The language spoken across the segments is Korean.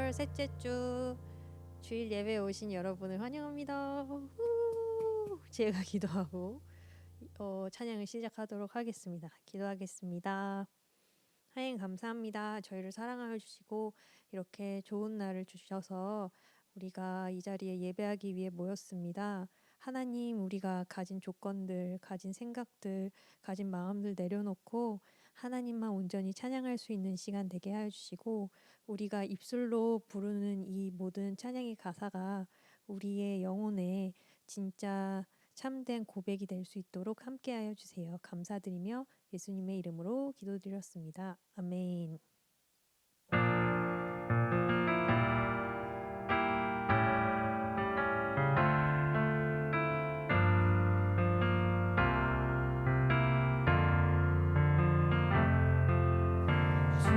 3월 셋째 주 주일 예배에 오신 여러분을 환영합니다. 제가 기도하고 찬양을 시작하도록 하겠습니다. 기도하겠습니다. 하나님 감사합니다. 저희를 사랑하여 주시고 이렇게 좋은 날을 주셔서 우리가 이 자리에 예배하기 위해 모였습니다. 하나님, 우리가 가진 조건들, 가진 생각들, 가진 마음들 내려놓고 하나님만 온전히 찬양할 수 있는 시간 되게 하여 주시고, 우리가 입술로 부르는 이 모든 찬양의 가사가 우리의 영혼에 진짜 참된 고백이 될 수 있도록 함께하여 주세요. 감사드리며 예수님의 이름으로 기도드렸습니다. 아멘.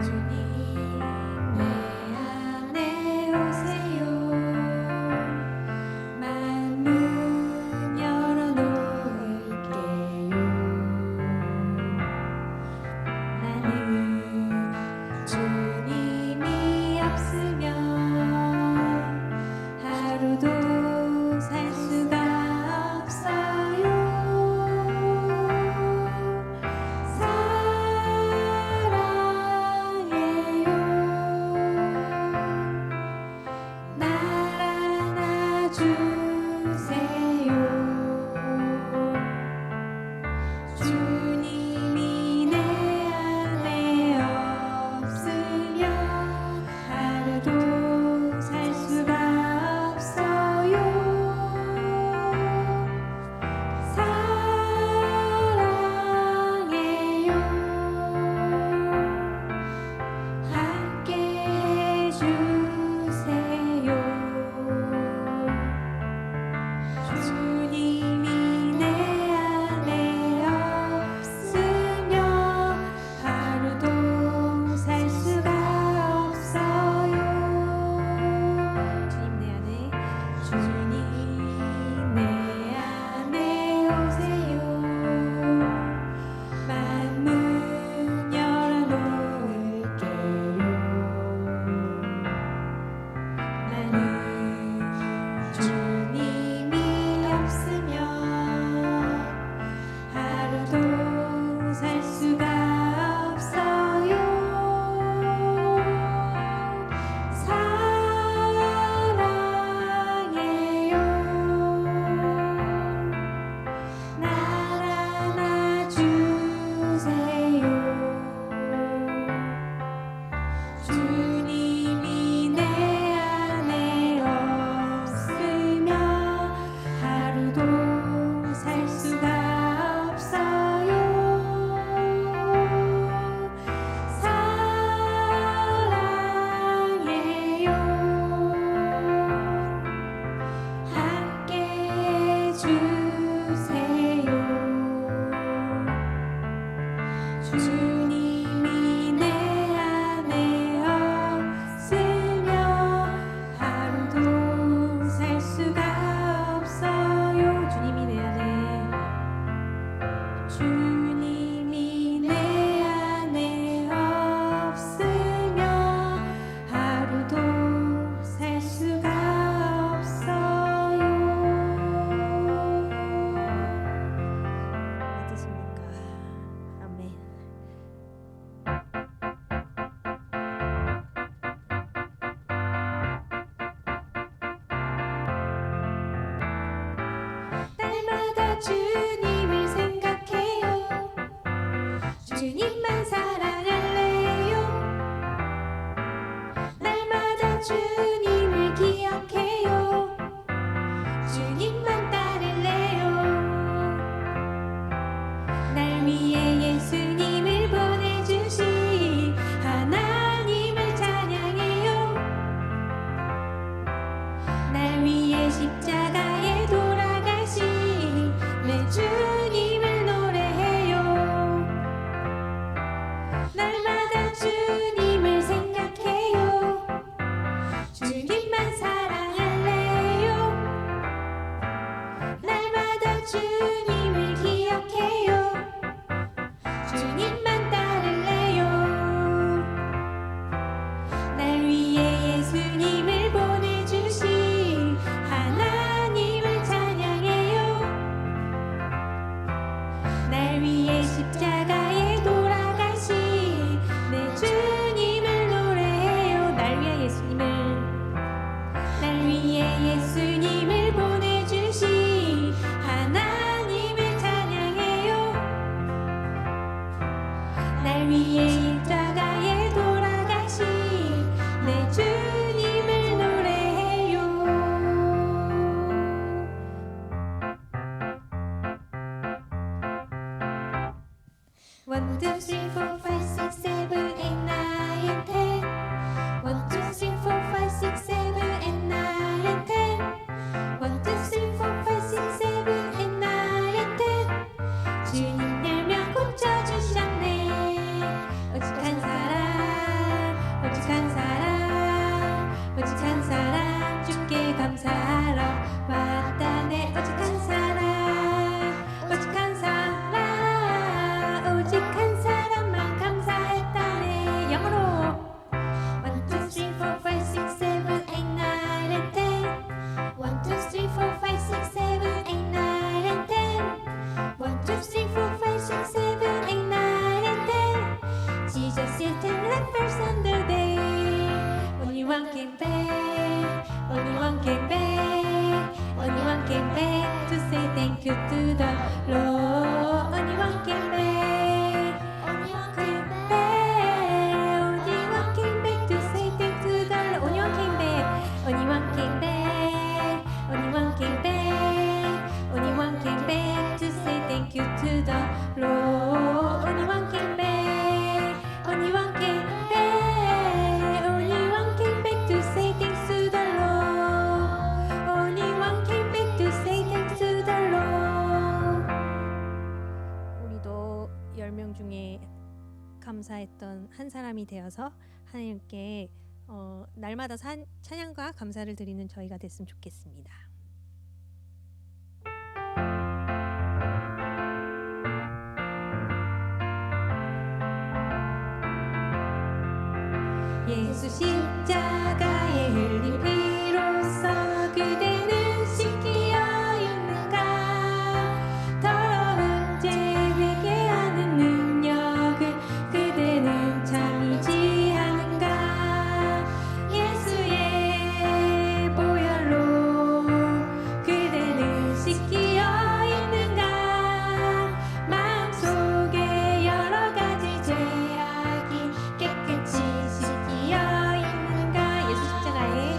주님 내 안에 오세요. 만문 열어놓을게요. 나는 주님이 없으면 하루도 살 수가 없어요. 사랑해요. lepers on the day. Only one came back, only one came back, only one came back to say thank you to the Lord. Only one came back, only one came back, only one came back to say thank you to the Lord. Only one came back, only one came back, only one came back, only one came back to say thank you to the Lord. Only one came back, only one came back, only one came back to say thanks to the Lord. Only one came back to say thanks to the Lord. 우리도 10명 중에 감사했던 한 사람이 되어서 하나님께 날마다 찬양과 감사를 드리는 저희가 됐으면 좋겠습니다. 예수 십자가에 흘린 피로써 그대는 씻기어 있는가. 더러운 죄 회개하는 능력을 그대는 참이지 않은가. 예수의 보혈로 그대는 씻기어 있는가. 마음속에 여러 가지 죄악이 깨끗이 씻기어 있는가. 예수 십자가에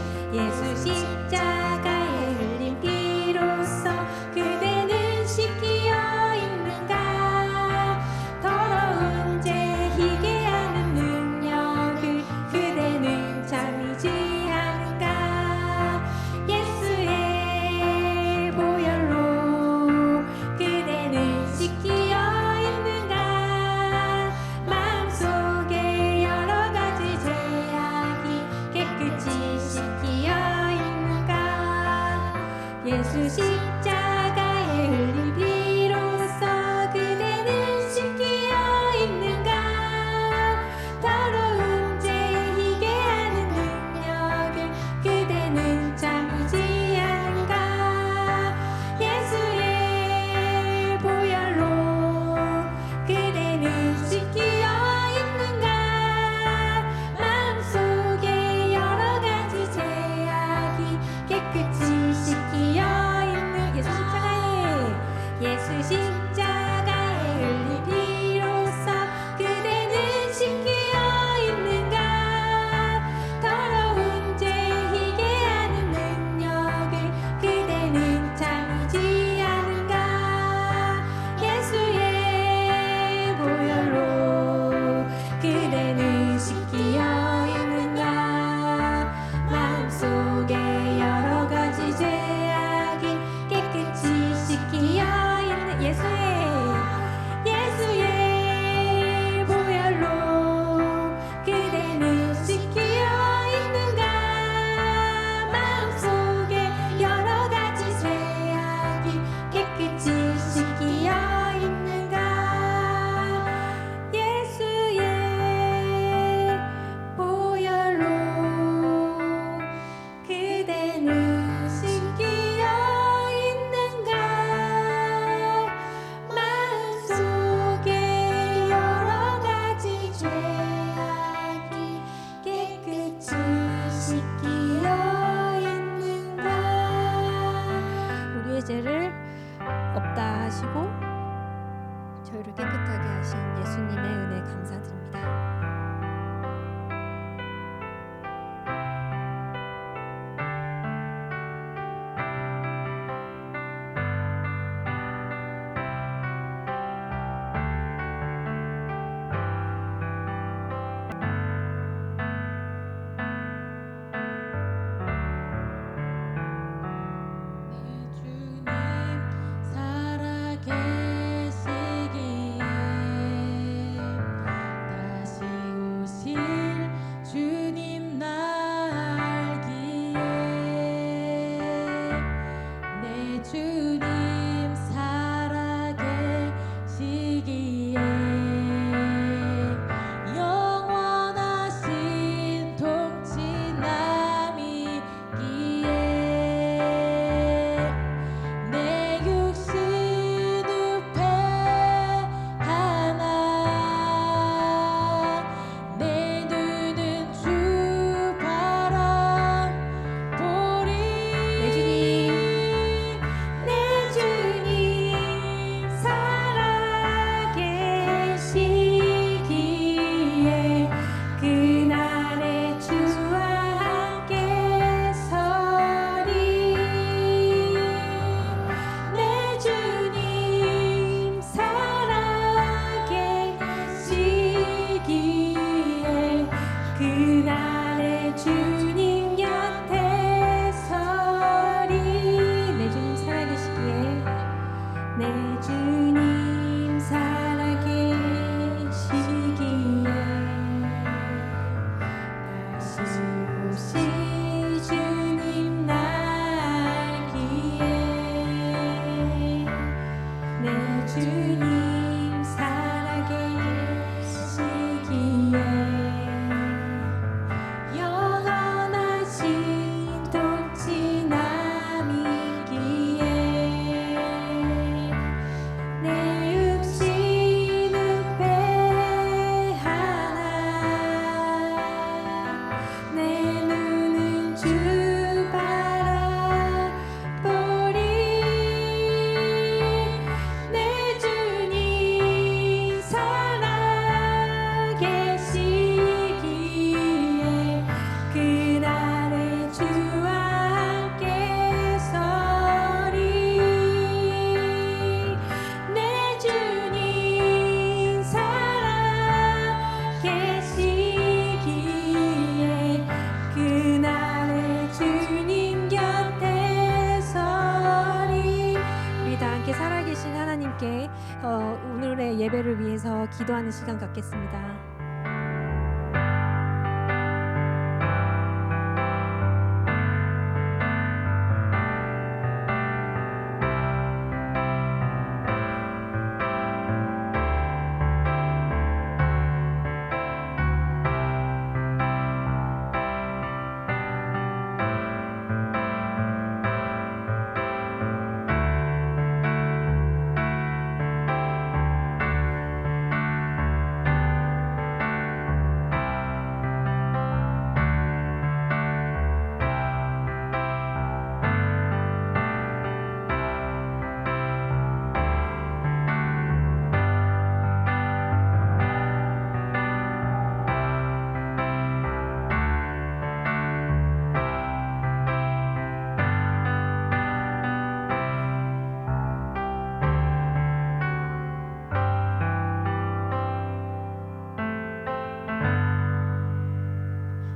기도하는 시간 갖겠습니다.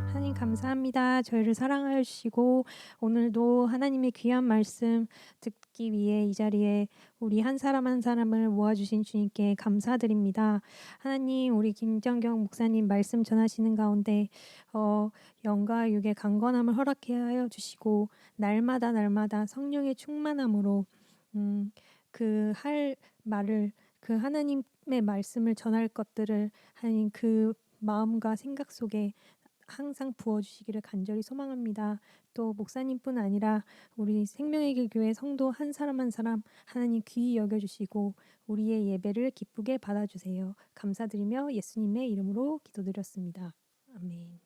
하나님 감사합니다. 저희를 사랑하여 주시고 오늘도 하나님의 귀한 말씀 듣기 위해 이 자리에 우리 한 사람 한 사람을 모아주신 주님께 감사드립니다. 하나님, 우리 김정경 목사님 말씀 전하시는 가운데 영과 육의 강건함을 허락해 하여 주시고 날마다 성령의 충만함으로 그 할 말을, 그 하나님의 말씀을 전할 것들을 하나님 그 마음과 생각 속에 항상 부어주시기를 간절히 소망합니다. 또 목사님뿐 아니라 우리 생명의 길 교회 성도 한 사람 한 사람 하나님 귀히 여겨주시고 우리의 예배를 기쁘게 받아주세요. 감사드리며 예수님의 이름으로 기도드렸습니다. 아멘.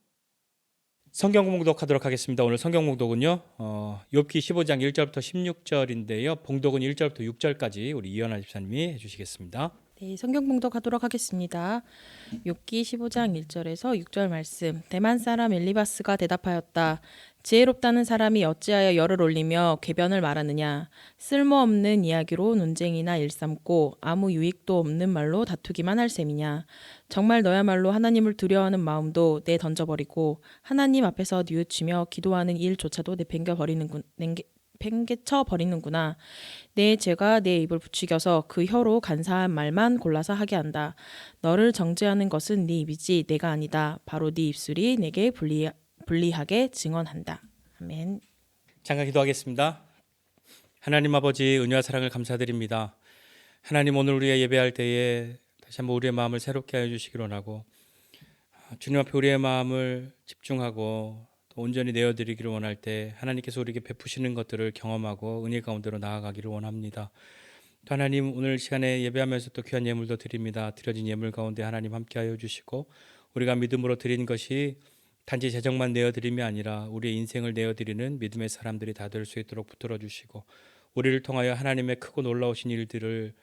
성경 봉독하도록 하겠습니다. 오늘 성경 봉독은요, 욥기 15장 1절부터 16절인데요. 봉독은 1절부터 6절까지 우리 이현아 집사님이 해주시겠습니다. 네, 성경 봉독하도록 하겠습니다. 욥기 15장 1절에서 6절 말씀. 대만 사람 엘리바스가 대답하였다. 지혜롭다는 사람이 어찌하여 열을 올리며 궤변을 말하느냐. 쓸모없는 이야기로 논쟁이나 일삼고 아무 유익도 없는 말로 다투기만 할 셈이냐. 정말 너야말로 하나님을 두려워하는 마음도 내던져버리고 하나님 앞에서 뉘우치며 기도하는 일조차도 팽개쳐 버리는구나. 내 죄가 내 입을 부추겨서 그 혀로 간사한 말만 골라서 하게 한다. 너를 정죄하는 것은 네 입이지 내가 아니다. 바로 네 입술이 내게 불리하게 증언한다. 아멘. 잠깐 기도하겠습니다. 하나님 아버지, 은혜와 사랑을 감사드립니다. 하나님, 오늘 우리가 예배할 때에 다시 한번 우리의 마음을 새롭게 하여 주시기를 원하고 주님 앞에 우리의 마음을 집중하고 또 온전히 내어드리기를 원할 때 하나님께서 우리에게 베푸시는 것들을 경험하고 은혜 가운데로 나아가기를 원합니다. 또 하나님, 오늘 시간에 예배하면서 또 귀한 예물도 드립니다. 드려진 예물 가운데 하나님 함께하여 주시고 우리가 믿음으로 드린 것이 단지 재정만 내어드림이 아니라 우리의 인생을 내어드리는 믿음의 사람들이 다 될 수 있도록 붙들어 주시고 우리를 통하여 하나님의 크고 놀라우신 일들을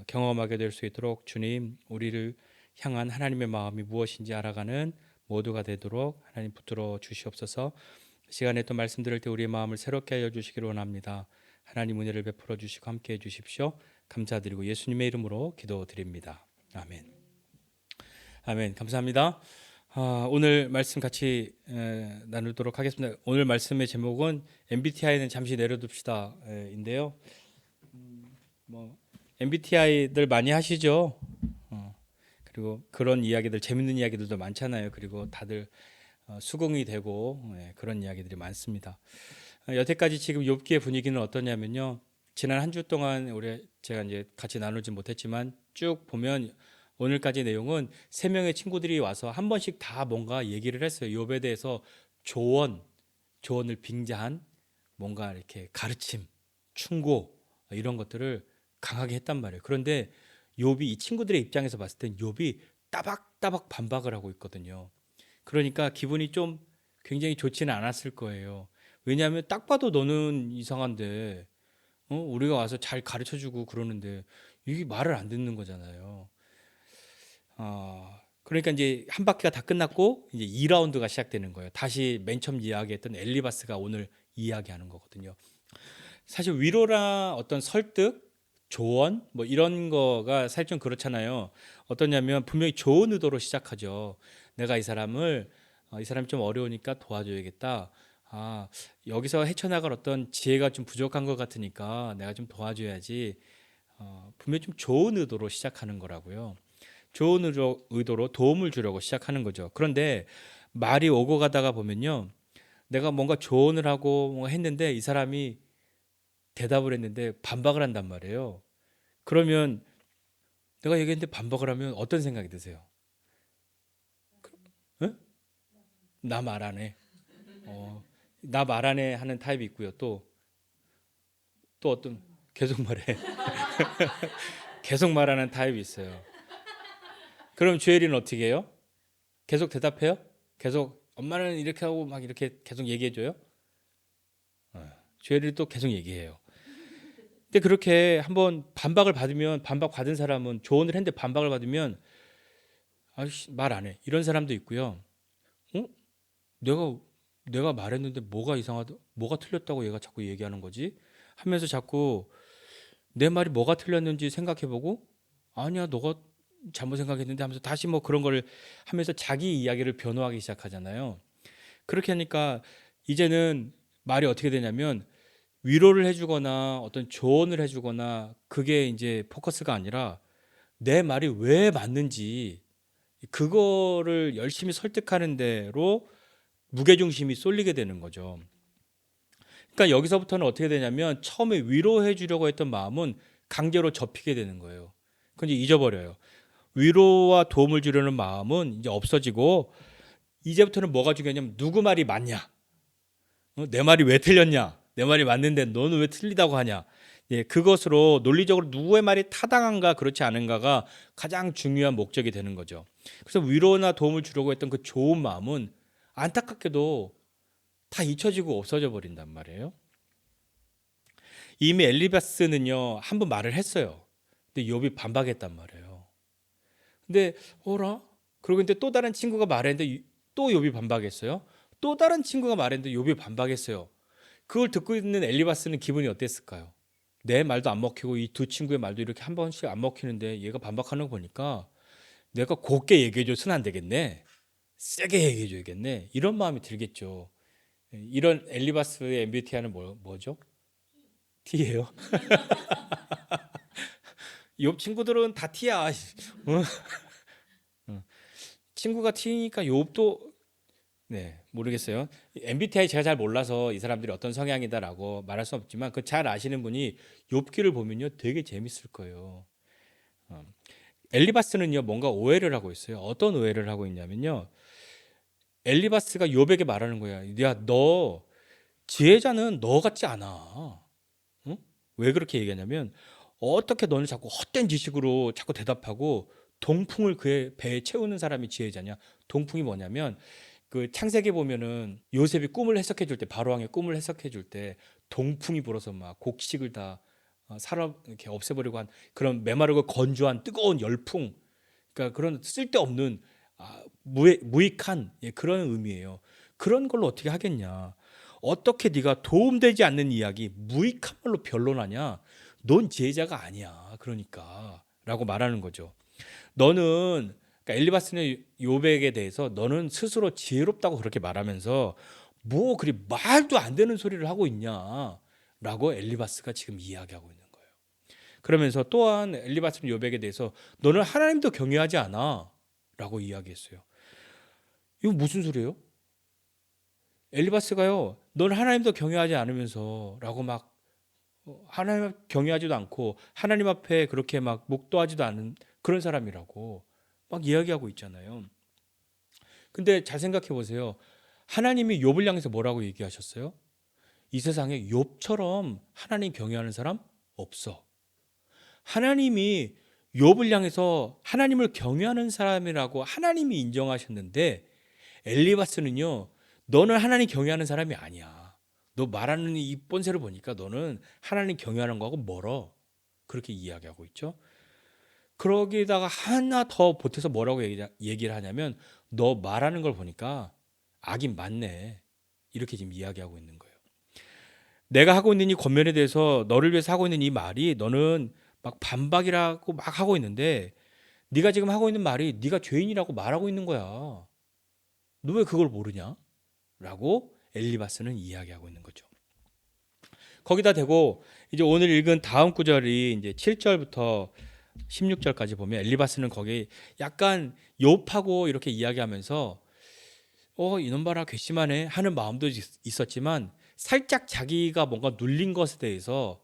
경험하게 될 수 있도록 주님, 우리를 향한 하나님의 마음이 무엇인지 알아가는 모두가 되도록 하나님 붙들어 주시옵소서. 시간에 또 말씀 들을 때 우리의 마음을 새롭게 하여 주시기를 원합니다. 하나님 은혜를 베풀어 주시고 함께해 주십시오. 감사드리고 예수님의 이름으로 기도드립니다. 아멘. 아멘. 감사합니다. 오늘 말씀 같이 나누도록 하겠습니다. 오늘 말씀의 제목은 MBTI는 잠시 내려둡시다 인데요. MBTI들 많이 하시죠? 그리고 그런 이야기들, 재밌는 이야기들도 많잖아요. 그리고 다들 수긍이 되고 그런 이야기들이 많습니다. 여태까지 지금 욥기의 분위기는 어떠냐면요. 지난 한 주 동안 제가 이제 같이 나누지 못했지만 쭉 보면 오늘까지 내용은 세 명의 친구들이 와서 한 번씩 다 뭔가 얘기를 했어요. 욥에 대해서 조언을 빙자한 뭔가 이렇게 가르침, 충고 이런 것들을 강하게 했단 말이에요. 그런데 욥이 이 친구들의 입장에서 봤을 땐 욥이 따박따박 반박을 하고 있거든요. 그러니까 기분이 좀 굉장히 좋지는 않았을 거예요. 왜냐하면 딱 봐도 너는 이상한데 우리가 와서 잘 가르쳐주고 그러는데 이게 말을 안 듣는 거잖아요. 그러니까 이제 한 바퀴가 다 끝났고 이제 2라운드가 시작되는 거예요. 다시 맨 처음 이야기했던 엘리바스가 오늘 이야기하는 거거든요. 사실 위로나 어떤 설득, 조언 이런 거가 사실 좀 그렇잖아요. 어떠냐면 분명히 좋은 의도로 시작하죠. 내가 이 사람이 좀 어려우니까 도와줘야겠다. 여기서 헤쳐나갈 어떤 지혜가 좀 부족한 것 같으니까 내가 좀 도와줘야지. 분명히 좀 좋은 의도로 시작하는 거라고요. 좋은 의도로 도움을 주려고 시작하는 거죠. 그런데 말이 오고 가다가 보면요, 내가 뭔가 조언을 하고 뭔가 했는데 이 사람이 대답을 했는데 반박을 한단 말이에요. 그러면 내가 얘기했는데 반박을 하면 어떤 생각이 드세요? 응? 나 말 안 해. 나 말 안 해 하는 타입이 있고요. 또 어떤 계속 말해. 계속 말하는 타입이 있어요. 그럼 주엘이는 어떻게 해요? 계속 대답해요? 계속 엄마는 이렇게 하고 막 이렇게 계속 얘기해줘요? 주엘이 또 계속 얘기해요. 근데 그렇게 한번 반박을 받으면, 반박 받은 사람은 조언을 했는데 반박을 받으면 아이씨 말 안 해. 이런 사람도 있고요. 어? 내가 말했는데 뭐가 이상하다, 뭐가 틀렸다고 얘가 자꾸 얘기하는 거지? 하면서 자꾸 내 말이 뭐가 틀렸는지 생각해보고 아니야 너가 잘못 생각했는데 하면서 다시 뭐 그런 걸 하면서 자기 이야기를 변호하기 시작하잖아요. 그렇게 하니까 이제는 말이 어떻게 되냐면 위로를 해주거나 어떤 조언을 해주거나 그게 이제 포커스가 아니라 내 말이 왜 맞는지 그거를 열심히 설득하는 대로 무게중심이 쏠리게 되는 거죠. 그러니까 여기서부터는 어떻게 되냐면 처음에 위로해 주려고 했던 마음은 강제로 접히게 되는 거예요. 그건 이제 잊어버려요. 위로와 도움을 주려는 마음은 이제 없어지고 이제부터는 뭐가 중요하냐면 누구 말이 맞냐? 내 말이 왜 틀렸냐? 내 말이 맞는데 너는 왜 틀리다고 하냐? 예, 그것으로 논리적으로 누구의 말이 타당한가 그렇지 않은가가 가장 중요한 목적이 되는 거죠. 그래서 위로나 도움을 주려고 했던 그 좋은 마음은 안타깝게도 다 잊혀지고 없어져 버린단 말이에요. 이미 엘리바스는요 한 번 말을 했어요. 근데 욥이 반박했단 말이에요. 근데 어라? 그러고 있는데 또 다른 친구가 말했는데 또 욥이 반박했어요. 또 다른 친구가 말했는데 욥이 반박했어요. 그걸 듣고 있는 엘리바스는 기분이 어땠을까요? 내 말도 안 먹히고 이 두 친구의 말도 이렇게 한 번씩 안 먹히는데 얘가 반박하는 거 보니까 내가 곱게 얘기해줘서는 안 되겠네. 세게 얘기해줘야겠네. 이런 마음이 들겠죠. 이런 엘리바스의 MBTI는 뭐죠? T예요. 욥 친구들은 다 T야. 친구가 T니까 욥도 네, 모르겠어요. MBTI 제가 잘 몰라서 이 사람들이 어떤 성향이다라고 말할 수 없지만 그 잘 아시는 분이 욥기를 보면요 되게 재밌을 거예요. 엘리바스는요 뭔가 오해를 하고 있어요. 어떤 오해를 하고 있냐면요. 엘리바스가 욥에게 말하는 거야. 야, 너 지혜자는 너 같지 않아. 응? 왜 그렇게 얘기하냐면 어떻게 너는 자꾸 헛된 지식으로 자꾸 대답하고 동풍을 그의 배에 채우는 사람이 지혜자냐? 동풍이 뭐냐면 그 창세기 보면은 요셉이 꿈을 해석해 줄 때 바로왕의 꿈을 해석해 줄 때 동풍이 불어서 막 곡식을 다 사람 이렇게 없애버리고 한 그런 메마르고 건조한 뜨거운 열풍, 그러니까 그런 쓸데없는 무익한 그런 의미예요. 그런 걸로 어떻게 하겠냐? 어떻게 네가 도움되지 않는 이야기 무익한 말로 변론하냐? 넌 지혜자가 아니야. 그러니까라고 말하는 거죠. 너는 그러니까 엘리바스는 욥에게 대해서 너는 스스로 지혜롭다고 그렇게 말하면서 뭐 그리 말도 안 되는 소리를 하고 있냐라고 엘리바스가 지금 이야기하고 있는 거예요. 그러면서 또한 엘리바스는 욥에게 대해서 너는 하나님도 경외하지 않아라고 이야기했어요. 이거 무슨 소리예요? 엘리바스가요, 너는 하나님도 경외하지 않으면서라고 막 하나님 경외하지도 않고 하나님 앞에 그렇게 막 묵도하지도 않은 그런 사람이라고 막 이야기하고 있잖아요. 근데 잘 생각해 보세요. 하나님이 욥을 향해서 뭐라고 얘기하셨어요? 이 세상에 욥처럼 하나님 경외하는 사람 없어. 하나님이 욥을 향해서 하나님을 경외하는 사람이라고 하나님이 인정하셨는데 엘리바스는요, 너는 하나님 경외하는 사람이 아니야. 너 말하는 이 본세를 보니까 너는 하나님 경외하는 거하고 멀어. 그렇게 이야기하고 있죠. 그러기다가 하나 더 보태서 뭐라고 얘기를 하냐면 너 말하는 걸 보니까 악인 맞네. 이렇게 지금 이야기하고 있는 거예요. 내가 하고 있는 이 권면에 대해서 너를 위해서 하고 있는 이 말이 너는 막 반박이라고 막 하고 있는데 네가 지금 하고 있는 말이 네가 죄인이라고 말하고 있는 거야. 너 왜 그걸 모르냐? 라고 엘리바스는 이야기하고 있는 거죠. 거기다 대고 이제 오늘 읽은 다음 구절이 이제 7절부터 16절까지 보면 엘리바스는 거기 약간 욥하고 이렇게 이야기하면서 이놈 봐라 괘씸하네 하는 마음도 있었지만 살짝 자기가 뭔가 눌린 것에 대해서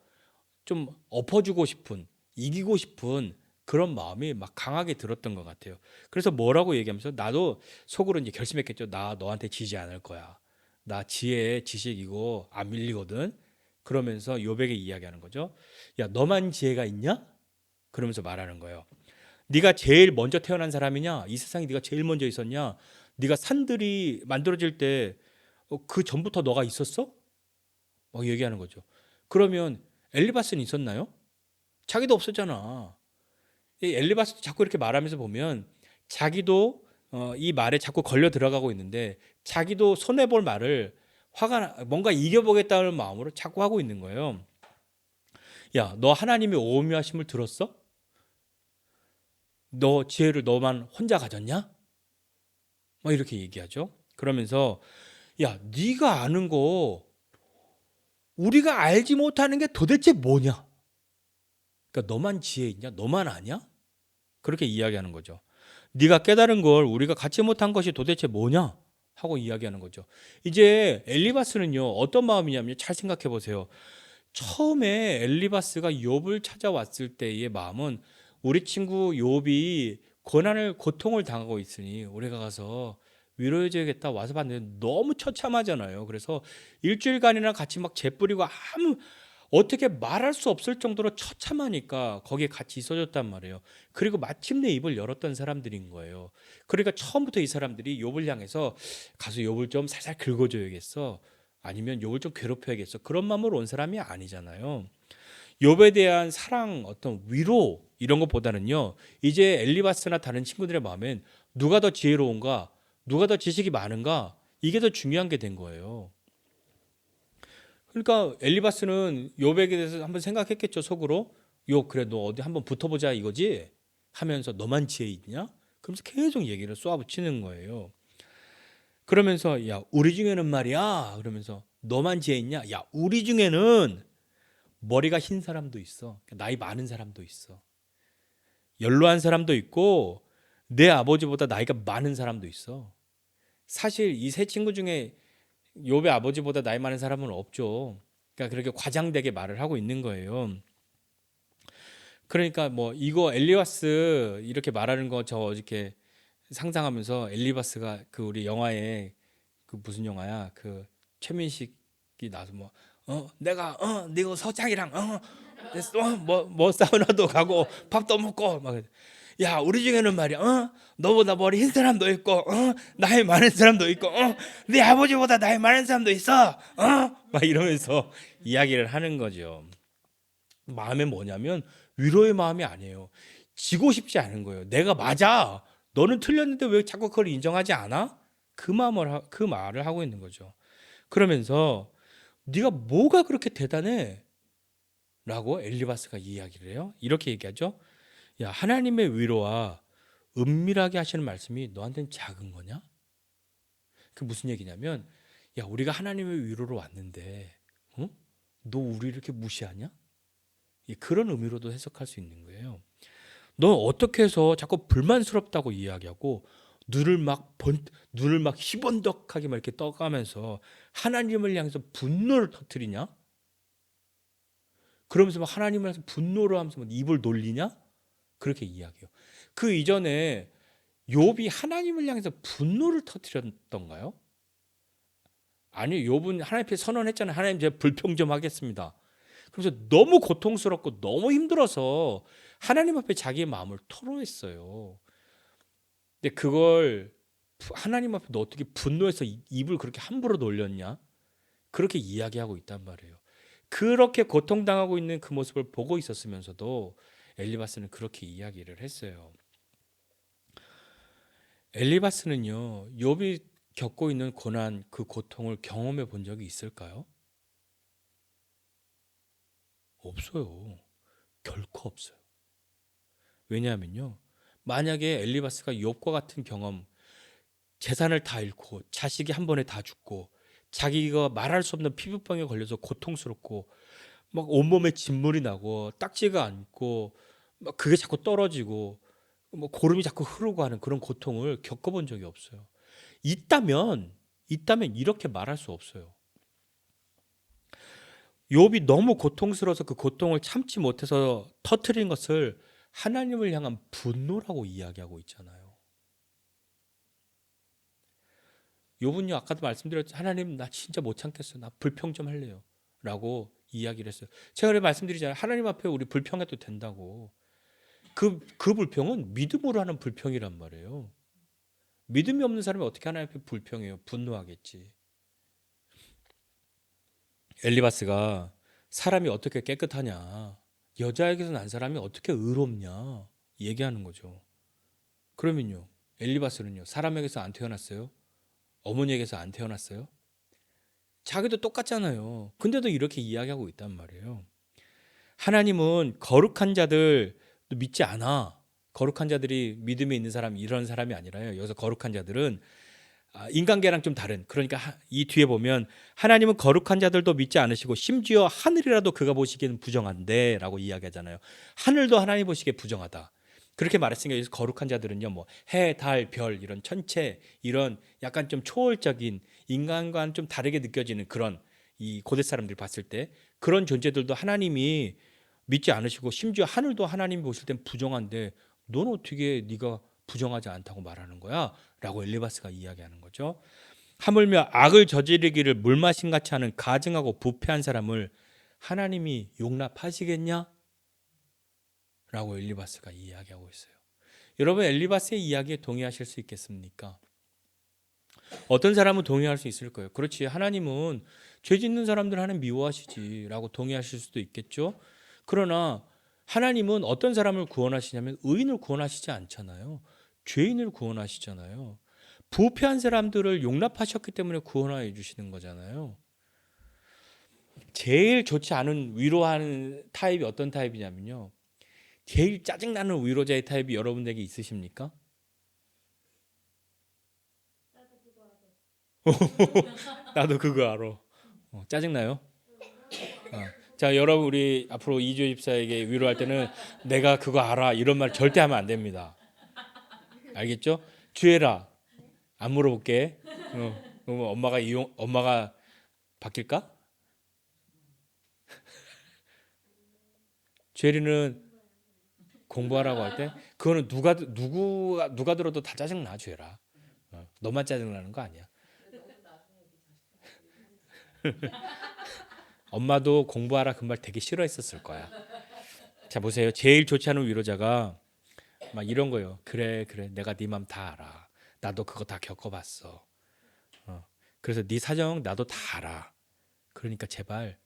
좀 엎어주고 싶은, 이기고 싶은 그런 마음이 막 강하게 들었던 것 같아요. 그래서 뭐라고 얘기하면서 나도 속으로 이제 결심했겠죠. 나 너한테 지지 않을 거야. 나 지혜, 지식이고 안 밀리거든. 그러면서 욥에게 이야기하는 거죠. 야, 너만 지혜가 있냐? 그러면서 말하는 거예요. 네가 제일 먼저 태어난 사람이냐? 이 세상에 네가 제일 먼저 있었냐? 네가 산들이 만들어질 때 그 전부터 너가 있었어? 막 얘기하는 거죠. 그러면 엘리바스는 있었나요? 자기도 없었잖아. 이 엘리바스도 자꾸 이렇게 말하면서 보면 자기도 이 말에 자꾸 걸려 들어가고 있는데 자기도 손해볼 말을 뭔가 이겨보겠다는 마음으로 자꾸 하고 있는 거예요. 야, 너 하나님의 오묘하심을 들었어? 너 지혜를 너만 혼자 가졌냐? 막 이렇게 얘기하죠. 그러면서 야, 네가 아는 거 우리가 알지 못하는 게 도대체 뭐냐? 그러니까 너만 지혜 있냐? 너만 아냐? 그렇게 이야기하는 거죠. 네가 깨달은 걸 우리가 갖지 못한 것이 도대체 뭐냐? 하고 이야기하는 거죠. 이제 엘리바스는요, 어떤 마음이냐면 잘 생각해 보세요. 처음에 엘리바스가 욥을 찾아왔을 때의 마음은 우리 친구 욥이 고통을 당하고 있으니 우리가 가서 위로해줘야겠다 와서 봤는데 너무 처참하잖아요. 그래서 일주일간이나 같이 막 재뿌리고 어떻게 말할 수 없을 정도로 처참하니까 거기에 같이 있어줬단 말이에요. 그리고 마침내 입을 열었던 사람들인 거예요. 그러니까 처음부터 이 사람들이 욥을 향해서 가서 욥을 좀 살살 긁어줘야겠어. 아니면 욥을 좀 괴롭혀야겠어. 그런 마음으로 온 사람이 아니잖아요. 욥에 대한 사랑, 어떤 위로 이런 것보다는요. 이제 엘리바스나 다른 친구들의 마음엔 누가 더 지혜로운가, 누가 더 지식이 많은가 이게 더 중요한 게 된 거예요. 그러니까 엘리바스는 욥에게 대해서 한번 생각했겠죠, 속으로. 욥, 그래 너 어디 한번 붙어보자 이거지? 하면서 너만 지혜 있냐? 그러면서 계속 얘기를 쏘아붙이는 거예요. 그러면서 야, 우리 중에는 말이야. 그러면서 너만 지혜 있냐? 야, 우리 중에는 머리가 흰 사람도 있어. 나이 많은 사람도 있어. 연로한 사람도 있고 내 아버지보다 나이가 많은 사람도 있어. 사실 이 세 친구 중에 욥의 아버지보다 나이 많은 사람은 없죠. 그러니까 그렇게 과장되게 말을 하고 있는 거예요. 그러니까 뭐 이거 엘리바스 이렇게 말하는 거 저 어저께 상상하면서 엘리바스가 그 우리 영화에 그 무슨 영화야? 그 최민식이 나서 내가 네가 서장이랑 뭐 사우나도 가고 밥도 먹고 막 야, 우리 중에는 말이야, 너보다 머리 흰 사람도 있고, 나이 많은 사람도 있고, 네 아버지보다 나이 많은 사람도 있어, 막 이러면서 이야기를 하는 거죠. 마음이 뭐냐면 위로의 마음이 아니에요. 지고 싶지 않은 거예요. 내가 맞아. 너는 틀렸는데 왜 자꾸 그걸 인정하지 않아? 그 말을 하고 있는 거죠. 그러면서 네가 뭐가 그렇게 대단해? 라고 엘리바스가 이야기를 해요. 이렇게 얘기하죠. 야, 하나님의 위로와 은밀하게 하시는 말씀이 너한테는 작은 거냐? 그 무슨 얘기냐면 야, 우리가 하나님의 위로로 왔는데 너 우리 이렇게 무시하냐? 그런 의미로도 해석할 수 있는 거예요. 너 어떻게 해서 자꾸 불만스럽다고 이야기하고 눈을 막 희번덕하게 막 이렇게 떠가면서 하나님을 향해서 분노를 터뜨리냐? 그러면서 막 하나님을 향해서 분노를 하면서 막 입을 놀리냐? 그렇게 이야기해요. 그 이전에 욥이 하나님을 향해서 분노를 터뜨렸던가요? 아니요. 욥은 하나님 앞에 선언했잖아요. 하나님 제가 불평 좀 하겠습니다. 그래서 너무 고통스럽고 너무 힘들어서 하나님 앞에 자기의 마음을 토로했어요. 근데 그걸 하나님 앞에 너 어떻게 분노해서 입을 그렇게 함부로 놀렸냐? 그렇게 이야기하고 있단 말이에요. 그렇게 고통당하고 있는 그 모습을 보고 있었으면서도 엘리바스는 그렇게 이야기를 했어요. 엘리바스는요, 욥이 겪고 있는 고난, 그 고통을 경험해 본 적이 있을까요? 없어요. 결코 없어요. 왜냐하면요, 만약에 엘리바스가 욥과 같은 경험, 재산을 다 잃고 자식이 한 번에 다 죽고 자기가 말할 수 없는 피부병에 걸려서 고통스럽고 막 온몸에 진물이 나고 딱지가 않고 막 그게 자꾸 떨어지고 뭐 고름이 자꾸 흐르고 하는 그런 고통을 겪어본 적이 없어요. 있다면 이렇게 말할 수 없어요. 욥이 너무 고통스러워서 그 고통을 참지 못해서 터뜨린 것을 하나님을 향한 분노라고 이야기하고 있잖아요. 욥은요, 아까도 말씀드렸죠. 하나님, 나 진짜 못 참겠어요. 나 불평 좀 할래요. 라고 이야기를 했어요. 제가 그래 말씀드리잖아요. 하나님 앞에 우리 불평해도 된다고. 그 불평은 믿음으로 하는 불평이란 말이에요. 믿음이 없는 사람이 어떻게 하나님 앞에 불평해요? 분노하겠지. 엘리바스가 사람이 어떻게 깨끗하냐, 여자에게서 난 사람이 어떻게 의롭냐 얘기하는 거죠. 그러면요, 엘리바스는요, 사람에게서 안 태어났어요? 어머니에게서 안 태어났어요? 자기도 똑같잖아요. 근데도 이렇게 이야기하고 있단 말이에요. 하나님은 거룩한 자들 믿지 않아. 거룩한 자들이 믿음에 있는 사람, 이런 사람이 아니라요. 여기서 거룩한 자들은 인간계랑 좀 다른, 그러니까 이 뒤에 보면 하나님은 거룩한 자들도 믿지 않으시고 심지어 하늘이라도 그가 보시기에는 부정한데 라고 이야기하잖아요. 하늘도 하나님 보시기에 부정하다. 그렇게 말했으니까 여기서 거룩한 자들은요, 뭐 해, 달, 별, 이런 천체, 이런 약간 좀 초월적인, 인간과는 좀 다르게 느껴지는 그런, 이 고대 사람들이 봤을 때 그런 존재들도 하나님이 믿지 않으시고 심지어 하늘도 하나님이 보실 땐 부정한데 넌 어떻게 네가 부정하지 않다고 말하는 거야? 라고 엘리바스가 이야기하는 거죠. 하물며 악을 저지르기를 물마심같이 하는 가증하고 부패한 사람을 하나님이 용납하시겠냐? 라고 엘리바스가 이야기하고 있어요. 여러분, 엘리바스의 이야기에 동의하실 수 있겠습니까? 어떤 사람은 동의할 수 있을 거예요. 그렇지, 하나님은 죄 짓는 사람들 하나님 미워하시지 라고 동의하실 수도 있겠죠. 그러나 하나님은 어떤 사람을 구원하시냐면 의인을 구원하시지 않잖아요. 죄인을 구원하시잖아요. 부패한 사람들을 용납하셨기 때문에 구원하여 주시는 거잖아요. 제일 좋지 않은 위로하는 타입이 어떤 타입이냐면요, 제일 짜증나는 위로자의 타입이 여러분에게 있으십니까? 나도 그거 알아. 짜증나요? 자, 여러분, 우리 앞으로 이주호 집사에게 위로할 때는 내가 그거 알아 이런 말 절대 하면 안 됩니다. 알겠죠? 주혜라, 안 물어볼게. 그럼 엄마가 바뀔까? 주혜리는 공부하라고 할 때 그거는 누가 들어도 다 짜증나. 주혜라, 너만 짜증나는 거 아니야. 엄마도 공부하라 그 말 되게 싫어했었을 거야. 자, 보세요. 제일 좋지 않은 위로자가 막 이런 거예요. 그래 내가 네 맘 다 알아. 나도 그거 다 겪어봤어. 그래서 네 사정 나도 다 알아. 그러니까 제발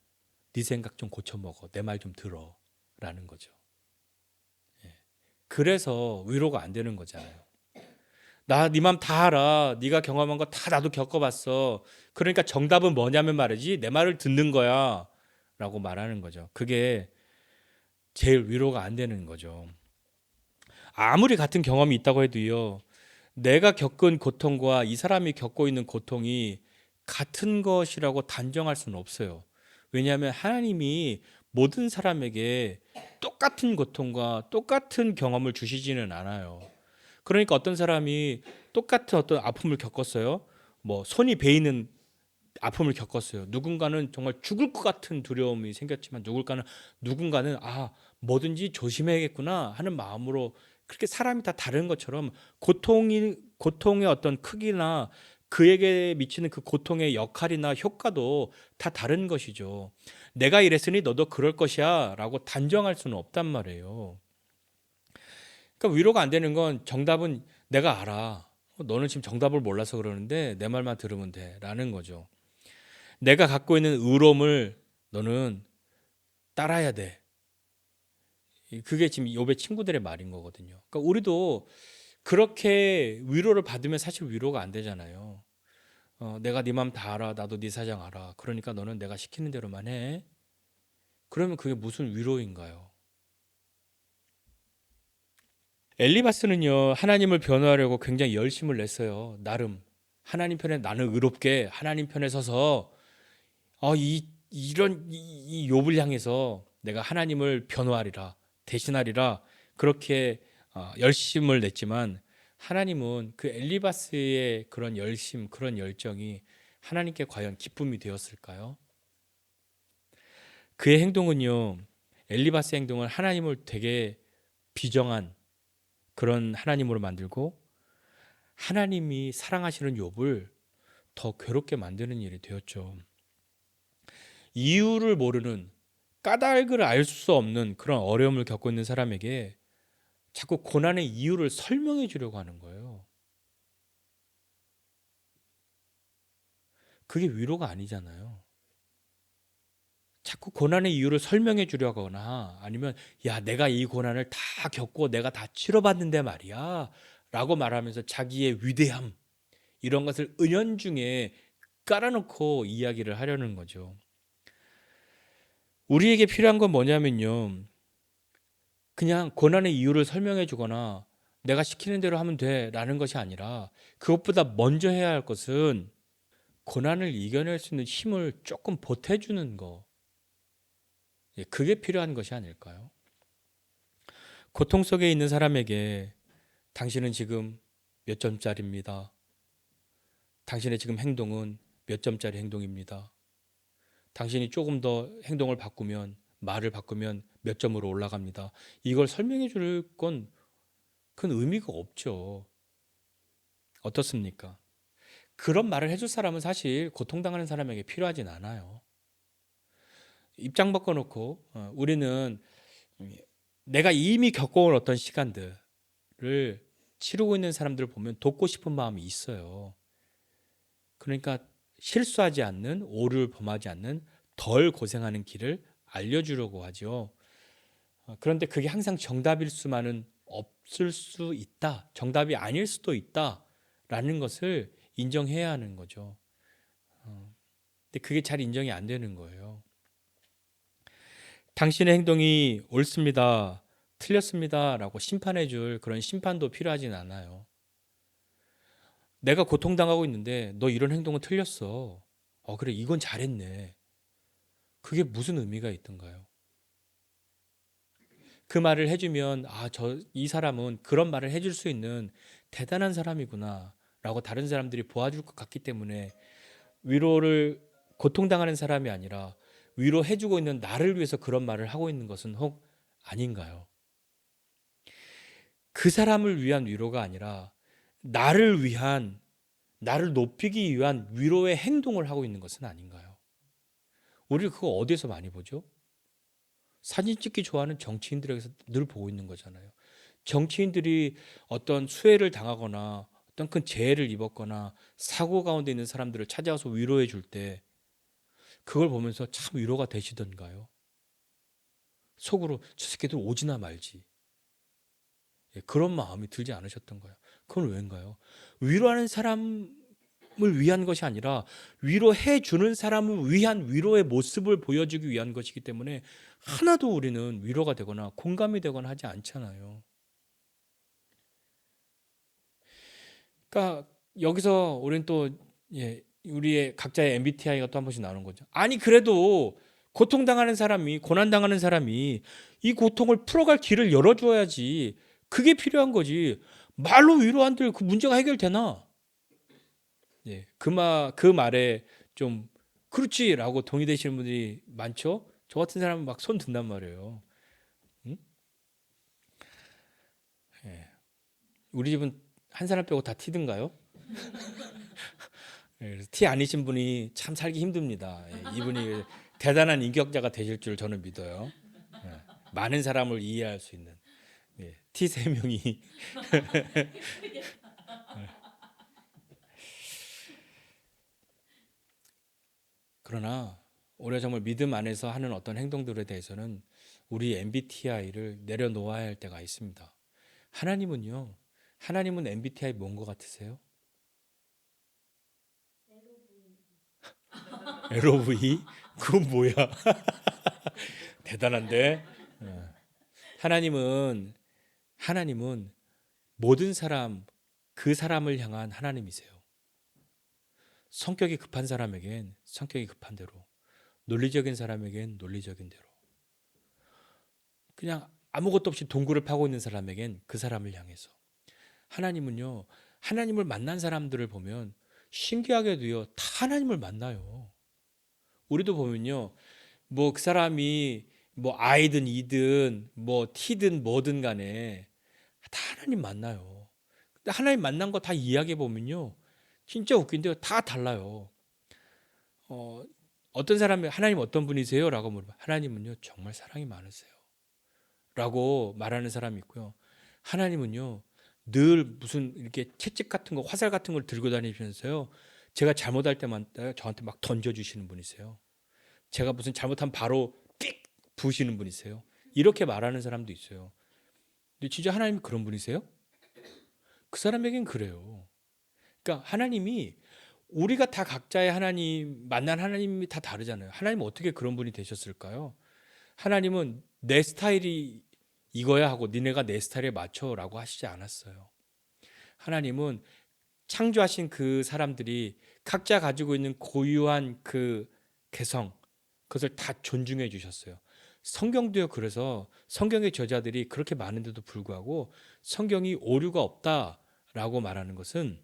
네 생각 좀 고쳐 먹어. 내 말 좀 들어. 라는 거죠. 그래서 위로가 안 되는 거잖아요. 나 네 맘 다 알아. 네가 경험한 거 다 나도 겪어봤어. 그러니까 정답은 뭐냐면 말이지, 내 말을 듣는 거야 라고 말하는 거죠. 그게 제일 위로가 안 되는 거죠. 아무리 같은 경험이 있다고 해도요, 내가 겪은 고통과 이 사람이 겪고 있는 고통이 같은 것이라고 단정할 수는 없어요. 왜냐하면 하나님이 모든 사람에게 똑같은 고통과 똑같은 경험을 주시지는 않아요. 그러니까 어떤 사람이 똑같은 어떤 아픔을 겪었어요. 뭐 손이 베이는 아픔을 겪었어요. 누군가는 정말 죽을 것 같은 두려움이 생겼지만 누군가는 뭐든지 조심해야겠구나 하는 마음으로, 그렇게 사람이 다 다른 것처럼 고통의 어떤 크기나 그에게 미치는 그 고통의 역할이나 효과도 다 다른 것이죠. 내가 이랬으니 너도 그럴 것이야 라고 단정할 수는 없단 말이에요. 그러니까 위로가 안 되는 건 정답은 내가 알아. 너는 지금 정답을 몰라서 그러는데 내 말만 들으면 돼 라는 거죠. 내가 갖고 있는 의로움을 너는 따라야 돼. 그게 지금 욥의 친구들의 말인 거거든요. 그러니까 우리도 그렇게 위로를 받으면 사실 위로가 안 되잖아요. 내가 네 맘 다 알아. 나도 네 사정 알아. 그러니까 너는 내가 시키는 대로만 해. 그러면 그게 무슨 위로인가요? 엘리바스는요, 하나님을 변호하려고 굉장히 열심을 냈어요. 나름 하나님 편에, 나는 의롭게 하나님 편에 서서 이런 욥을 향해서 내가 하나님을 변호하리라, 대신하리라, 그렇게 열심을 냈지만 하나님은 그 엘리바스의 그런 열심, 그런 열정이 하나님께 과연 기쁨이 되었을까요? 그의 행동은요, 엘리바스의 행동은 하나님을 되게 비정한 그런 하나님으로 만들고 하나님이 사랑하시는 욥을 더 괴롭게 만드는 일이 되었죠. 이유를 모르는, 까닭을 알 수 없는 그런 어려움을 겪고 있는 사람에게 자꾸 고난의 이유를 설명해 주려고 하는 거예요. 그게 위로가 아니잖아요. 자꾸 고난의 이유를 설명해 주려고 하거나 아니면 야, 내가 이 고난을 다 겪고 내가 다 치러봤는데 말이야 라고 말하면서 자기의 위대함 이런 것을 은연중에 깔아놓고 이야기를 하려는 거죠. 우리에게 필요한 건 뭐냐면요, 그냥 고난의 이유를 설명해 주거나 내가 시키는 대로 하면 돼 라는 것이 아니라 그것보다 먼저 해야 할 것은 고난을 이겨낼 수 있는 힘을 조금 보태주는 거, 그게 필요한 것이 아닐까요? 고통 속에 있는 사람에게 당신은 지금 몇 점짜리입니다. 당신의 지금 행동은 몇 점짜리 행동입니다. 당신이 조금 더 행동을 바꾸면, 말을 바꾸면 몇 점으로 올라갑니다. 이걸 설명해 줄 건 큰 의미가 없죠. 어떻습니까? 그런 말을 해줄 사람은 사실 고통당하는 사람에게 필요하진 않아요. 입장 바꿔놓고 우리는 내가 이미 겪어온 어떤 시간들을 치르고 있는 사람들을 보면 돕고 싶은 마음이 있어요. 그러니까 실수하지 않는, 오류를 범하지 않는, 덜 고생하는 길을 알려주려고 하죠. 그런데 그게 항상 정답일 수만은 없을 수 있다. 정답이 아닐 수도 있다라는 것을 인정해야 하는 거죠. 근데 그게 잘 인정이 안 되는 거예요. 당신의 행동이 옳습니다, 틀렸습니다 라고 심판해 줄 그런 심판도 필요하진 않아요. 내가 고통당하고 있는데 너 이런 행동은 틀렸어. 그래, 이건 잘했네. 그게 무슨 의미가 있던가요? 그 말을 해주면 이 사람은 그런 말을 해줄 수 있는 대단한 사람이구나 라고 다른 사람들이 보아줄 것 같기 때문에 위로를, 고통당하는 사람이 아니라 위로해주고 있는 나를 위해서 그런 말을 하고 있는 것은 혹 아닌가요? 그 사람을 위한 위로가 아니라 나를 위한, 나를 높이기 위한 위로의 행동을 하고 있는 것은 아닌가요? 우리 그거 어디서 많이 보죠? 사진 찍기 좋아하는 정치인들에게서 늘 보고 있는 거잖아요. 정치인들이 어떤 수해를 당하거나 어떤 큰 재해를 입었거나 사고 가운데 있는 사람들을 찾아와서 위로해 줄 때 그걸 보면서 참 위로가 되시던가요? 속으로 저 새끼들 오지나 말지, 그런 마음이 들지 않으셨던가요? 그건 왜인가요? 위로하는 사람을 위한 것이 아니라 위로해 주는 사람을 위한 위로의 모습을 보여주기 위한 것이기 때문에 하나도 우리는 위로가 되거나 공감이 되거나 하지 않잖아요. 그러니까 여기서 우리는 또 우리의 각자의 MBTI가 또 한 번씩 나오는 거죠. 아니 그래도 고통당하는 사람이, 고난당하는 사람이 이 고통을 풀어갈 길을 열어줘야지. 그게 필요한 거지. 말로 위로한들 그 문제가 해결되나? 그 말에 좀 그렇지라고 동의되시는 분들이 많죠. 저 같은 사람은 막 손 든단 말이에요. 응? 우리 집은 한 사람 빼고 다 T든가요? 그래서 T 아니신 분이 참 살기 힘듭니다. 이분이 대단한 인격자가 되실 줄 저는 믿어요. 많은 사람을 이해할 수 있는 T 3명이 그러나 우리가 정말 믿음 안에서 하는 어떤 행동들에 대해서는 우리 MBTI를 내려놓아야 할 때가 있습니다. 하나님은 MBTI 뭔 것 같으세요? LOV? 그건 뭐야? 대단한데? 하나님은 모든 사람, 그 사람을 향한 하나님이세요. 성격이 급한 사람에겐 성격이 급한 대로, 논리적인 사람에겐 논리적인 대로, 그냥 아무것도 없이 동굴을 파고 있는 사람에겐 그 사람을 향해서. 하나님은요, 하나님을 만난 사람들을 보면 신기하게도요, 다 하나님을 만나요. 우리도 보면요, 뭐 그 사람이 뭐 아이든 이든 뭐 티든 뭐든 간에 다 하나님 만나요. 근데 하나님 만난 거 다 이야기해 보면요, 진짜 웃긴데요, 다 달라요. 어떤 사람이 하나님 어떤 분이세요? 라고 물어봐. 하나님은요, 정말 사랑이 많으세요. 라고 말하는 사람이 있고요. 하나님은요, 늘 무슨 이렇게 채찍 같은 거, 화살 같은 걸 들고 다니시면서요, 제가 잘못할 때마다 저한테 막 던져주시는 분이세요. 제가 무슨 잘못하면 바로 삑 부으시는 분이세요. 이렇게 말하는 사람도 있어요. 근데 진짜 하나님이 그런 분이세요? 그 사람에겐 그래요. 그러니까 하나님이, 우리가 다 각자의 하나님, 만난 하나님이 다 다르잖아요. 하나님은 어떻게 그런 분이 되셨을까요? 하나님은 내 스타일이 이거야 하고 니네가 내 스타일에 맞춰라고 하시지 않았어요. 하나님은 창조하신 그 사람들이 각자 가지고 있는 고유한 그 개성, 그것을 다 존중해 주셨어요. 성경도요. 그래서 성경의 저자들이 그렇게 많은데도 불구하고 성경이 오류가 없다라고 말하는 것은,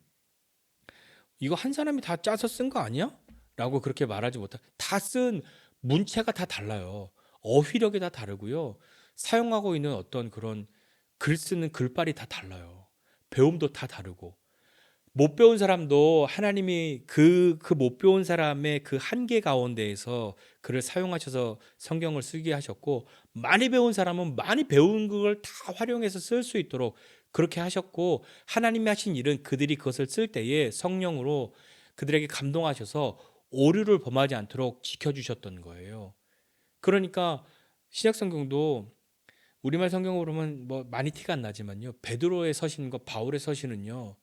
이거 한 사람이 다 짜서 쓴 거 아니야? 라고 그렇게 말하지 못하. 다 쓴 문체가 다 달라요. 어휘력이 다 다르고요. 사용하고 있는 어떤 그런 글 쓰는 글빨이 다 달라요. 배움도 다 다르고. 못 배운 사람도 하나님이 그 못 배운 사람의 그 한계 가운데에서 글을 사용하셔서 성경을 쓰게 하셨고, 많이 배운 사람은 많이 배운 걸 다 활용해서 쓸 수 있도록 그렇게 하셨고, 하나님이 하신 일은 그들이 그것을 쓸 때에 성령으로 그들에게 감동하셔서 오류를 범하지 않도록 지켜주셨던 거예요. 그러니까 신약 성경도 우리말 성경으로 보면 뭐 많이 티가 안 나지만요, 베드로의 서신과 바울의 서신은요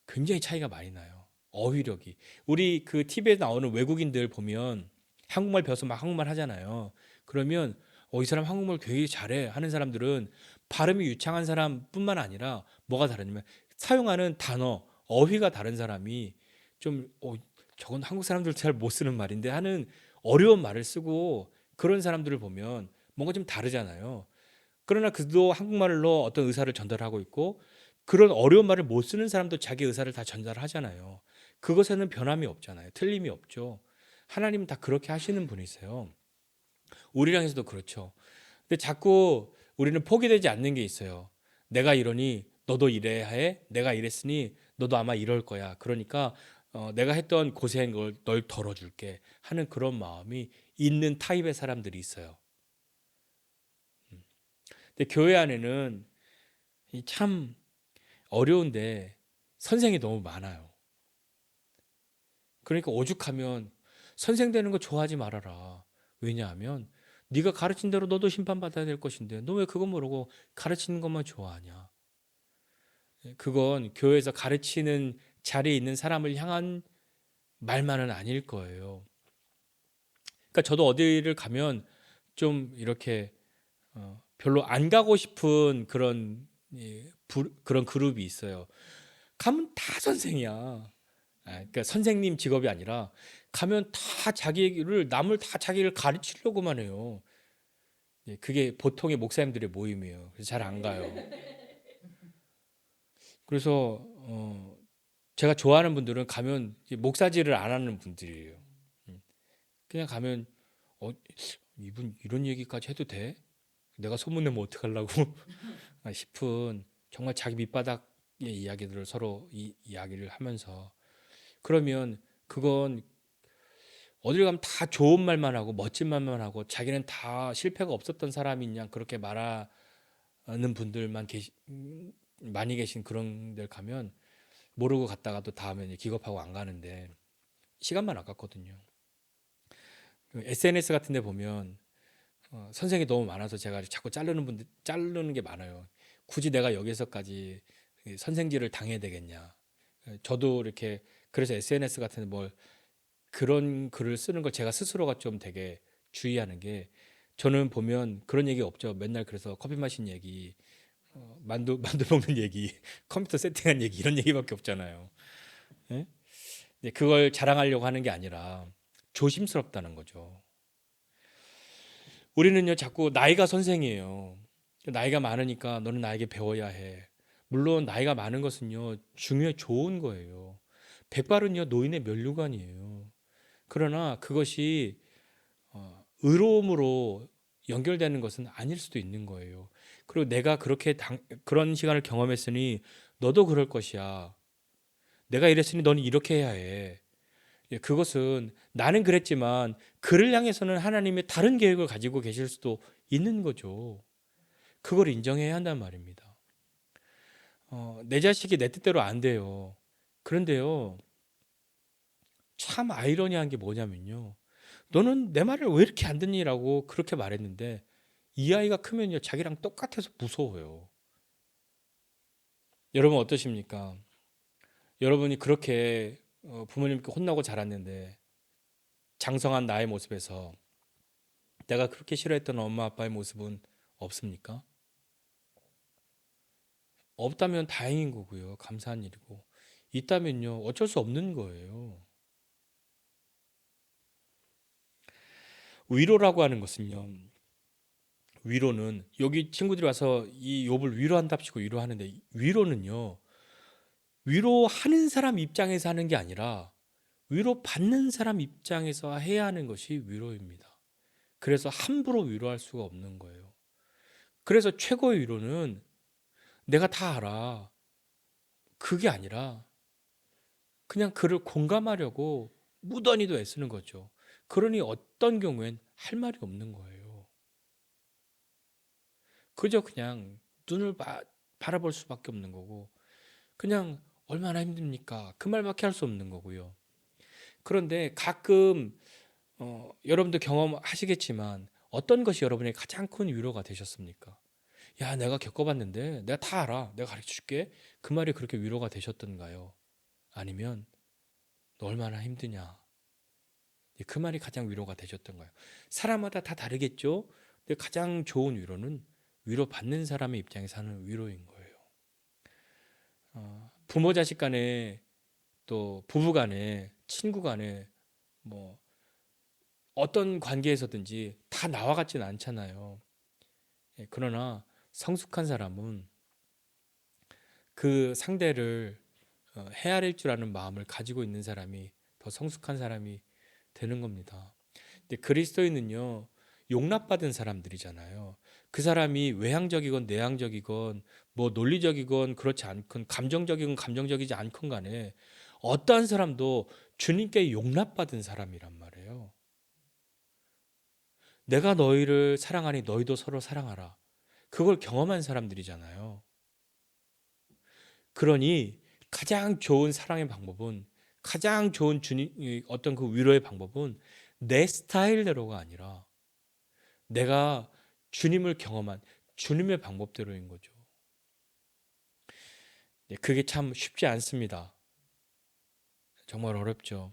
굉장히 차이가 많이 나요. 어휘력이. 우리 그 TV에 나오는 외국인들 보면 한국말 배워서 막 한국말 하잖아요. 그러면 이 사람 한국말 되게 잘해 하는 사람들은 발음이 유창한 사람뿐만 아니라 뭐가 다르냐면 사용하는 단어, 어휘가 다른 사람이 좀 저건 한국 사람들 잘 못 쓰는 말인데 하는 어려운 말을 쓰고, 그런 사람들을 보면 뭔가 좀 다르잖아요. 그러나 그도 한국말로 어떤 의사를 전달하고 있고, 그런 어려운 말을 못 쓰는 사람도 자기 의사를 다 전달하잖아요. 그것에는 변함이 없잖아요. 틀림이 없죠. 하나님은 다 그렇게 하시는 분이세요. 우리랑 해서도 그렇죠. 근데 자꾸 우리는 포기되지 않는 게 있어요. 내가 이러니 너도 이래야 해. 내가 이랬으니 너도 아마 이럴 거야. 그러니까 내가 했던 고생한 걸 널 덜어줄게 하는 그런 마음이 있는 타입의 사람들이 있어요. 근데 교회 안에는 참 어려운데 선생이 너무 많아요. 그러니까 오죽하면 선생 되는 거 좋아하지 말아라. 왜냐하면 네가 가르친 대로 너도 심판받아야 될 것인데 너 왜 그거 모르고 가르치는 것만 좋아하냐. 그건 교회에서 가르치는 자리에 있는 사람을 향한 말만은 아닐 거예요. 그러니까 저도 어디를 가면 좀 이렇게 별로 안 가고 싶은 그런 그런 그룹이 있어요. 가면 다 선생이야. 그러니까 선생님 직업이 아니라 가면 다 남을 다 자기를 가르치려고만 해요. 그게 보통의 목사님들의 모임이에요. 그래서 잘 안 가요. 그래서 제가 좋아하는 분들은 가면 목사질을 안 하는 분들이에요. 그냥 가면 이분 이런 얘기까지 해도 돼? 내가 소문내면 어떡하려고 싶은, 정말 자기 밑바닥의 이야기들을 서로 이야기를 하면서, 그러면 그건 어딜 가면 다 좋은 말만 하고 멋진 말만 하고 자기는 다 실패가 없었던 사람이냐 그렇게 말하는 분들만 많이 계신 그런 데 가면 모르고 갔다가 또 다음에 기겁하고 안 가는데 시간만 아깝거든요. SNS 같은 데 보면 선생이 너무 많아서 제가 자꾸 자르는 게 많아요. 굳이 내가 여기서까지 선생질을 당해야 되겠냐. 저도 이렇게 그래서 SNS 같은 데 뭘 그런 글을 쓰는 걸 제가 스스로가 좀 되게 주의하는 게, 저는 보면 그런 얘기 없죠. 맨날 그래서 커피 마신 얘기, 만두 먹는 얘기, 컴퓨터 세팅한 얘기, 이런 얘기밖에 없잖아요. 예? 그걸 자랑하려고 하는 게 아니라 조심스럽다는 거죠. 우리는요 자꾸 나이가 선생이에요. 나이가 많으니까 너는 나에게 배워야 해. 물론 나이가 많은 것은요, 중요해 좋은 거예요. 백발은요, 노인의 면류관이에요. 그러나 그것이 의로움으로 연결되는 것은 아닐 수도 있는 거예요. 그리고 내가 그런 시간을 경험했으니 너도 그럴 것이야. 내가 이랬으니 너는 이렇게 해야 해. 예, 그것은 나는 그랬지만 그를 향해서는 하나님의 다른 계획을 가지고 계실 수도 있는 거죠. 그걸 인정해야 한단 말입니다. 내 자식이 내 뜻대로 안 돼요. 그런데요, 참 아이러니한 게 뭐냐면요. 너는 내 말을 왜 이렇게 안 듣니라고 그렇게 말했는데 이 아이가 크면요, 자기랑 똑같아서 무서워요. 여러분 어떠십니까? 여러분이 그렇게 부모님께 혼나고 자랐는데 장성한 나의 모습에서 내가 그렇게 싫어했던 엄마 아빠의 모습은 없습니까? 없다면 다행인 거고요. 감사한 일이고. 있다면요. 어쩔 수 없는 거예요. 위로라고 하는 것은요. 위로는 여기 친구들이 와서 이 욥을 위로한답시고 위로하는데 위로는요. 위로하는 사람 입장에서 하는 게 아니라 위로받는 사람 입장에서 해야 하는 것이 위로입니다. 그래서 함부로 위로할 수가 없는 거예요. 그래서 최고의 위로는 내가 다 알아. 그게 아니라 그냥 그를 공감하려고 무던히도 애쓰는 거죠. 그러니 어떤 경우엔 할 말이 없는 거예요. 그저 그냥 눈을 바라볼 수밖에 없는 거고 그냥 얼마나 힘듭니까? 그 말밖에 할 수 없는 거고요. 그런데 가끔 여러분도 경험하시겠지만 어떤 것이 여러분의 가장 큰 위로가 되셨습니까? 야, 내가 겪어봤는데 내가 다 알아. 내가 가르쳐 줄게. 그 말이 그렇게 위로가 되셨던가요? 아니면 너 얼마나 힘드냐? 그 말이 가장 위로가 되셨던가요? 사람마다 다 다르겠죠? 근데 가장 좋은 위로는 위로받는 사람의 입장에서 하는 위로인 거예요. 부모 자식 간에 또 부부 간에 친구 간에 뭐 어떤 관계에서든지 다 나와 같지는 않잖아요. 예, 그러나 성숙한 사람은 그 상대를 헤아릴 줄 아는 마음을 가지고 있는 사람이 더 성숙한 사람이 되는 겁니다. 근데 그리스도인은요, 용납받은 사람들이잖아요. 그 사람이 외향적이건 내향적이건 뭐 논리적이건 그렇지 않건 감정적이건 감정적이지 않건 간에 어떠한 사람도 주님께 용납받은 사람이란 말이에요. 내가 너희를 사랑하니 너희도 서로 사랑하라. 그걸 경험한 사람들이잖아요. 그러니 가장 좋은 사랑의 방법은 가장 좋은 주님 어떤 그 위로의 방법은 내 스타일대로가 아니라 내가 주님을 경험한 주님의 방법대로인 거죠. 네, 그게 참 쉽지 않습니다. 정말 어렵죠.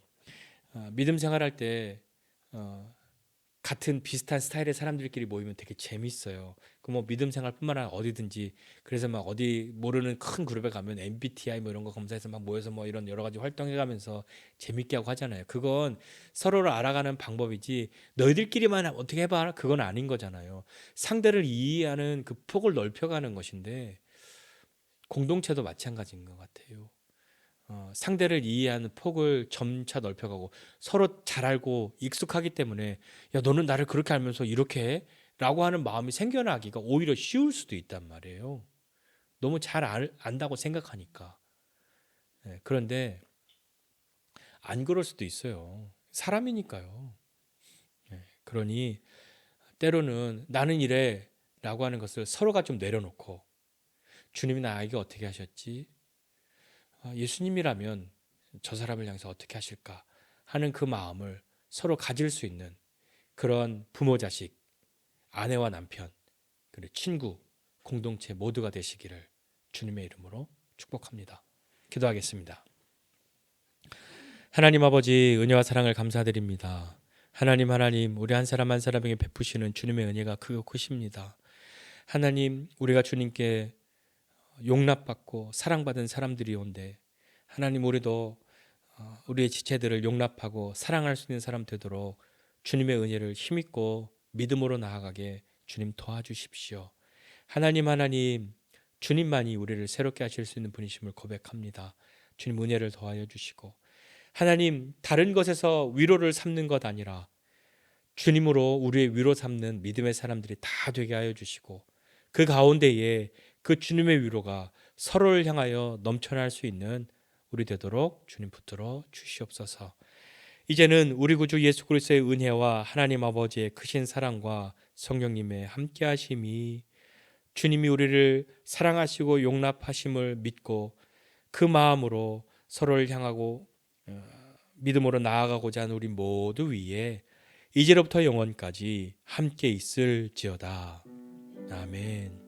믿음 생활할 때 같은 비슷한 스타일의 사람들끼리 모이면 되게 재밌어요. 그 뭐 믿음 생활뿐만 아니라 어디든지 그래서 막 어디 모르는 큰 그룹에 가면 MBTI 뭐 이런 거 검사해서 막 모여서 뭐 이런 여러 가지 활동해가면서 재밌게 하고 하잖아요. 그건 서로를 알아가는 방법이지 너희들끼리만 어떻게 해봐 그건 아닌 거잖아요. 상대를 이해하는 그 폭을 넓혀가는 것인데 공동체도 마찬가지인 것 같아요. 상대를 이해하는 폭을 점차 넓혀가고 서로 잘 알고 익숙하기 때문에 야 너는 나를 그렇게 알면서 이렇게 해? 라고 하는 마음이 생겨나기가 오히려 쉬울 수도 있단 말이에요. 너무 안다고 생각하니까. 네, 그런데 안 그럴 수도 있어요. 사람이니까요. 네, 그러니 때로는 나는 이래 라고 하는 것을 서로가 좀 내려놓고 주님이 나에게 어떻게 하셨지? 예수님이라면 저 사람을 향해서 어떻게 하실까 하는 그 마음을 서로 가질 수 있는 그런 부모 자식, 아내와 남편, 그리고 친구, 공동체 모두가 되시기를 주님의 이름으로 축복합니다. 기도하겠습니다. 하나님 아버지 은혜와 사랑을 감사드립니다. 하나님 우리 한 사람 한 사람에게 베푸시는 주님의 은혜가 크고 크십니다. 하나님 우리가 주님께 용납받고 사랑받은 사람들이온데 하나님 우리도 우리의 지체들을 용납하고 사랑할 수 있는 사람 되도록 주님의 은혜를 힘입고 믿음으로 나아가게 주님 도와주십시오. 하나님, 주님만이 우리를 새롭게 하실 수 있는 분이심을 고백합니다. 주님 은혜를 더하여 주시고, 하나님, 다른 것에서 위로를 삼는 것 아니라 주님으로 우리의 위로 삼는 믿음의 사람들이 다 되게 하여 주시고, 그 가운데에 그 주님의 위로가 서로를 향하여 넘쳐날 수 있는 우리 되도록 주님 붙들어 주시옵소서. 이제는 우리 구주 예수 그리스도의 은혜와 하나님 아버지의 크신 사랑과 성령님의 함께하심이, 주님이 우리를 사랑하시고 용납하심을 믿고 그 마음으로 서로를 향하고 믿음으로 나아가고자 하는 우리 모두 위에 이제로부터 영원까지 함께 있을지어다. 아멘.